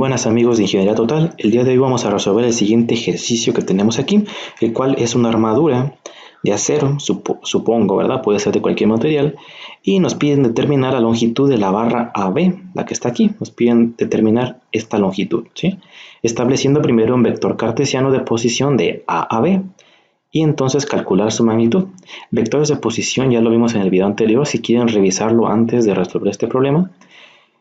Buenas amigos de Ingeniería Total, el día de hoy vamos a resolver el siguiente ejercicio que tenemos aquí, el cual es una armadura de acero, supongo, ¿verdad? Puede ser de cualquier material, y nos piden determinar la longitud de la barra AB, la que está aquí, nos piden determinar esta longitud, ¿sí? Estableciendo primero un vector cartesiano de posición de A a B, y entonces calcular su magnitud. Vectores de posición ya lo vimos en el video anterior, si quieren revisarlo antes de resolver este problema.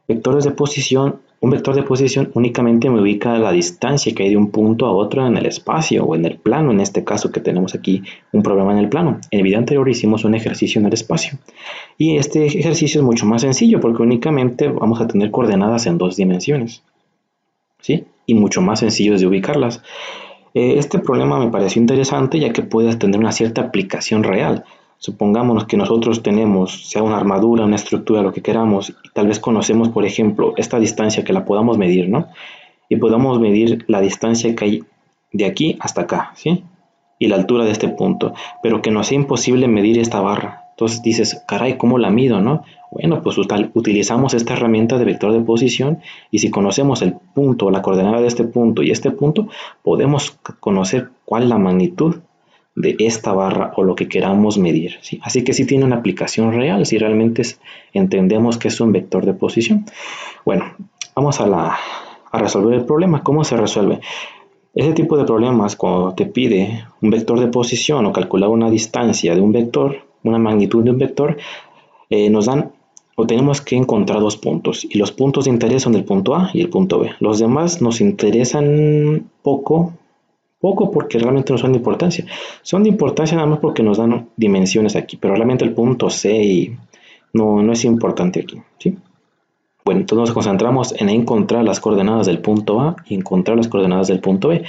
Vectores de posición. Un vector de posición únicamente me ubica la distancia que hay de un punto a otro en el espacio o en el plano, en este caso que tenemos aquí un problema en el plano. En el video anterior hicimos un ejercicio en el espacio y este ejercicio es mucho más sencillo porque únicamente vamos a tener coordenadas en 2 dimensiones, ¿sí? Y mucho más sencillo de ubicarlas. Este problema me pareció interesante ya que puede tener una cierta aplicación real. Supongamos que nosotros tenemos, sea una armadura, una estructura, lo que queramos, y tal vez conocemos, por ejemplo, esta distancia que la podamos medir, ¿no? Y podamos medir la distancia que hay de aquí hasta acá, ¿sí? Y la altura de este punto, pero que nos sea imposible medir esta barra. Entonces dices, caray, ¿cómo la mido, no? Bueno, pues utilizamos esta herramienta de vector de posición y si conocemos el punto, la coordenada de este punto y este punto, podemos conocer cuál es la magnitud de esta barra o lo que queramos medir, ¿sí? Así que sí tiene una aplicación real si realmente entendemos que es un vector de posición. Bueno, vamos a resolver el problema. ¿Cómo se resuelve? Ese tipo de problemas, cuando te pide un vector de posición o calcular una distancia de un vector, una magnitud de un vector, nos dan o tenemos que encontrar 2 puntos y los puntos de interés son el punto A y el punto B. Los demás nos interesan poco porque realmente no son de importancia. Son de importancia nada más porque nos dan dimensiones aquí, pero realmente el punto C no es importante aquí, ¿sí? Bueno, entonces nos concentramos en encontrar las coordenadas del punto A y encontrar las coordenadas del punto B.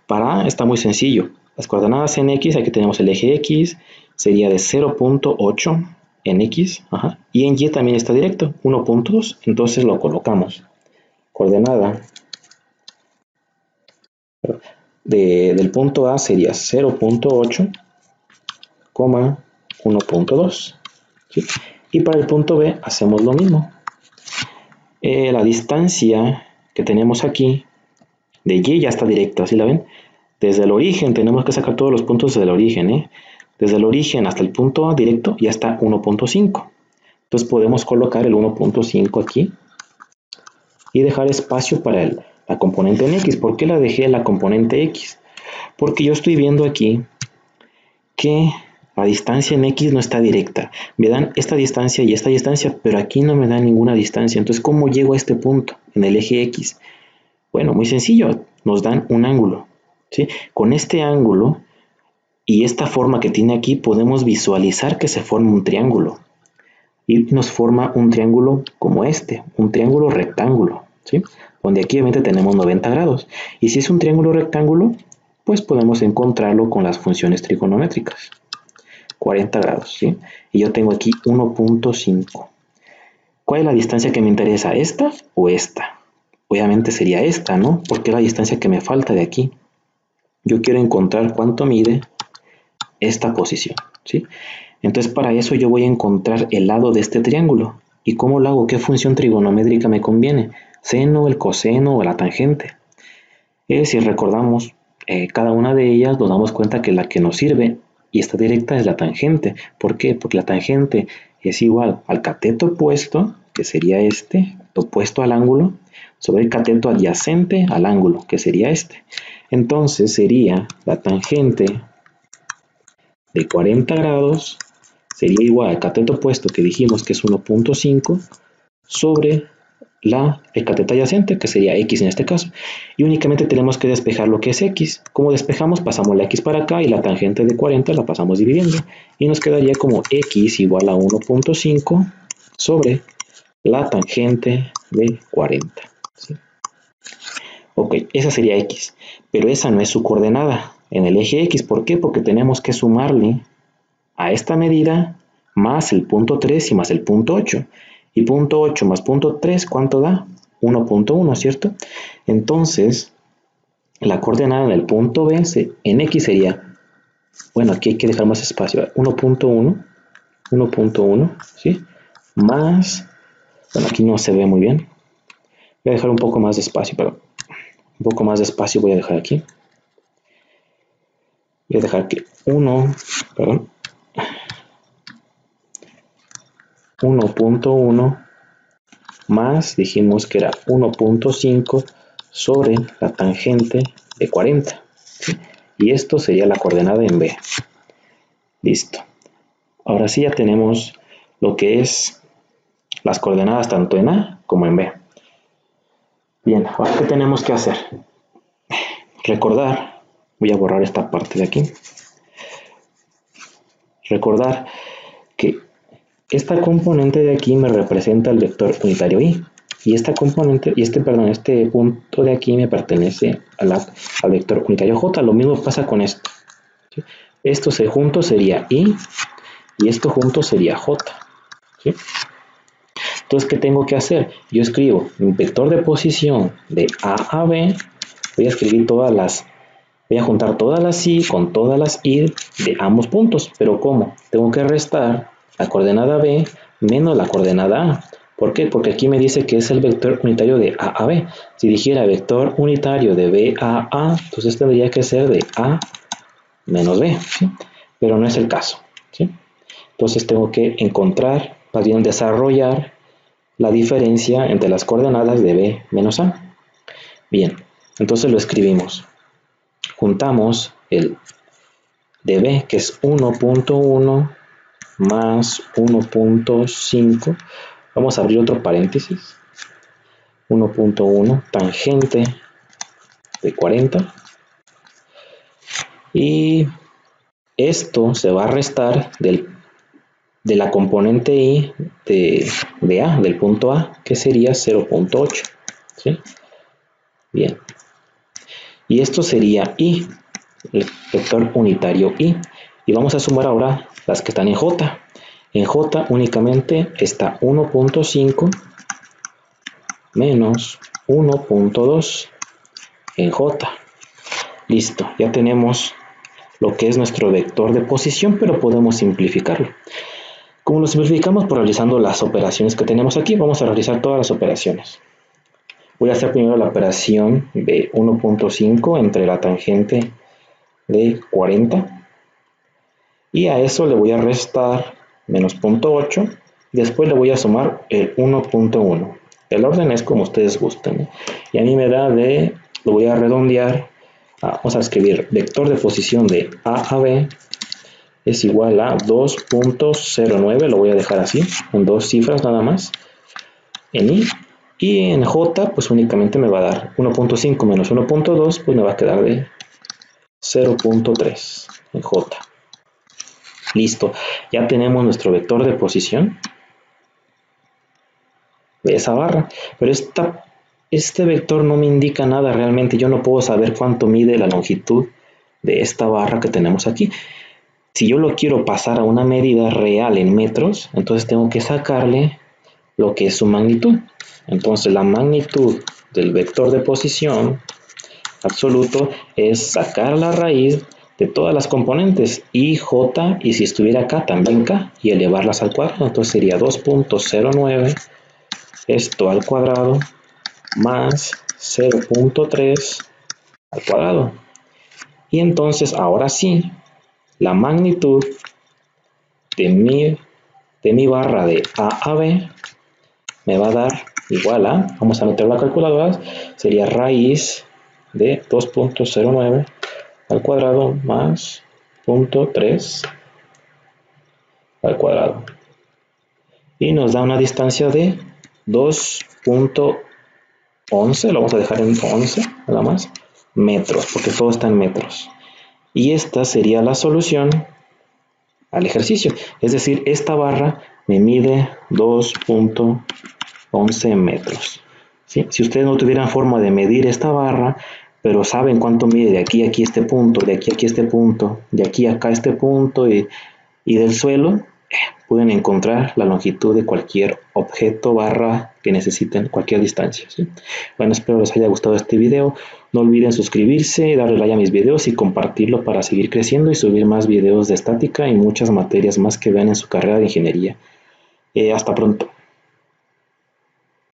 Para A está muy sencillo. Las coordenadas en X, aquí tenemos el eje X, sería de 0.8 en X, y en Y también está directo, 1.2, entonces lo colocamos. Coordenada del punto A sería 0.8, 1.2, ¿sí? Y para el punto B hacemos lo mismo. La distancia que tenemos aquí de Y ya está directa, ¿sí la ven? Desde el origen tenemos que sacar todos los puntos desde el origen, Desde el origen hasta el punto A directo ya está 1.5. Entonces podemos colocar el 1.5 aquí y dejar espacio para la componente en X. ¿Por qué la dejé en la componente X? Porque yo estoy viendo aquí que la distancia en X no está directa. Me dan esta distancia y esta distancia, pero aquí no me dan ninguna distancia. Entonces, ¿cómo llego a este punto en el eje X? Bueno, muy sencillo. Nos dan un ángulo, ¿sí? Con este ángulo y esta forma que tiene aquí, podemos visualizar que se forma un triángulo. Y nos forma un triángulo como este, un triángulo rectángulo, ¿sí? Donde aquí obviamente tenemos 90 grados. Y si es un triángulo rectángulo, pues podemos encontrarlo con las funciones trigonométricas. 40 grados, ¿sí? Y yo tengo aquí 1.5. ¿Cuál es la distancia que me interesa? ¿Esta o esta? Obviamente sería esta, ¿no? Porque es la distancia que me falta de aquí. Yo quiero encontrar cuánto mide esta posición, ¿sí? Entonces para eso yo voy a encontrar el lado de este triángulo. ¿Y cómo lo hago? ¿Qué función trigonométrica me conviene? ¿Seno, el coseno o la tangente? Si recordamos cada una de ellas, nos damos cuenta que la que nos sirve y está directa es la tangente. ¿Por qué? Porque la tangente es igual al cateto opuesto, que sería este, opuesto al ángulo, sobre el cateto adyacente al ángulo, que sería este. Entonces sería la tangente de 40 grados sería igual al cateto opuesto que dijimos que es 1.5 sobre el cateto adyacente, que sería X en este caso. Y únicamente tenemos que despejar lo que es X. Como despejamos, pasamos la X para acá y la tangente de 40 la pasamos dividiendo. Y nos quedaría como X igual a 1.5 sobre la tangente de 40. ¿Sí? Ok, esa sería X. Pero esa no es su coordenada en el eje X. ¿Por qué? Porque tenemos que sumarle a esta medida más el punto 3 y más el punto 8. Y punto 8 más punto 3, ¿cuánto da? 1.1, ¿cierto? Entonces, la coordenada del punto B en X sería, bueno, aquí hay que dejar más espacio, 1.1, ¿sí? Más, bueno, aquí no se ve muy bien, Voy a dejar un poco más de espacio, perdón. Un poco más de espacio voy a dejar aquí. Voy a dejar que 1.1 más, dijimos que era 1.5 sobre la tangente de 40. ¿Sí? Y esto sería la coordenada en B. Listo. Ahora sí ya tenemos lo que es las coordenadas tanto en A como en B. Bien, ahora ¿qué tenemos que hacer? Recordar, voy a borrar esta parte de aquí. Recordar que esta componente de aquí me representa el vector unitario y esta componente, este punto de aquí me pertenece al vector unitario j. Lo mismo pasa con esto. ¿Sí? Esto junto sería y esto junto sería j. ¿Sí? Entonces, ¿qué tengo que hacer? Yo escribo un vector de posición de A a B. Voy a escribir voy a juntar todas las i con todas las i de ambos puntos. ¿Pero cómo? Tengo que restar la coordenada B menos la coordenada A. ¿Por qué? Porque aquí me dice que es el vector unitario de A a B. Si dijera vector unitario de B a A, entonces tendría que ser de A menos B, ¿sí? Pero no es el caso, ¿sí? Entonces tengo que encontrar, más bien desarrollar la diferencia entre las coordenadas de B menos A. Bien, entonces lo escribimos. Juntamos el de B, que es 1.1 más 1.5. Vamos a abrir otro paréntesis. 1.1 tangente de 40. Y esto se va a restar de la componente i de A, del punto A, que sería 0.8. ¿Sí? Bien. Y esto sería i, el vector unitario i. Y vamos a sumar ahora las que están en j. En j únicamente está 1.5 menos 1.2 en j. Listo, ya tenemos lo que es nuestro vector de posición, pero podemos simplificarlo. ¿Cómo lo simplificamos? Por realizando las operaciones que tenemos aquí. Vamos a realizar todas las operaciones. Voy a hacer primero la operación de 1.5 entre la tangente de 40. Y a eso le voy a restar menos 0.8. Después le voy a sumar el 1.1. El orden es como ustedes gusten. Y a mí me da lo voy a redondear. Vamos a escribir vector de posición de A a B es igual a 2.09, lo voy a dejar así, en dos cifras nada más, en i, y en j, pues únicamente me va a dar 1.5 menos 1.2, pues me va a quedar de 0.3 en j. Listo, ya tenemos nuestro vector de posición de esa barra, pero este vector no me indica nada realmente. Yo no puedo saber cuánto mide la longitud de esta barra que tenemos aquí. Si yo lo quiero pasar a una medida real en metros, entonces tengo que sacarle lo que es su magnitud. Entonces la magnitud del vector de posición absoluto es sacar la raíz de todas las componentes i, j, y si estuviera acá también k, y elevarlas al cuadrado. Entonces sería 2.09 esto al cuadrado más 0.3 al cuadrado. Y entonces ahora sí, la magnitud de mi barra de A a B me va a dar igual a, vamos a meter la calculadora, sería raíz de 2.09 al cuadrado más 0.3 al cuadrado. Y nos da una distancia de 2.11, lo vamos a dejar en 11 nada más, metros, porque todo está en metros. Y esta sería la solución al ejercicio. Es decir, esta barra me mide 2.11 metros. ¿Sí? Si ustedes no tuvieran forma de medir esta barra, pero saben cuánto mide de aquí a aquí este punto, de aquí a aquí este punto, de aquí a acá este punto y del suelo, pueden encontrar la longitud de cualquier objeto, barra que necesiten, cualquier distancia. ¿Sí? Bueno, espero les haya gustado este video. No olviden suscribirse, darle like a mis videos y compartirlo para seguir creciendo y subir más videos de estática y muchas materias más que vean en su carrera de ingeniería. Hasta pronto.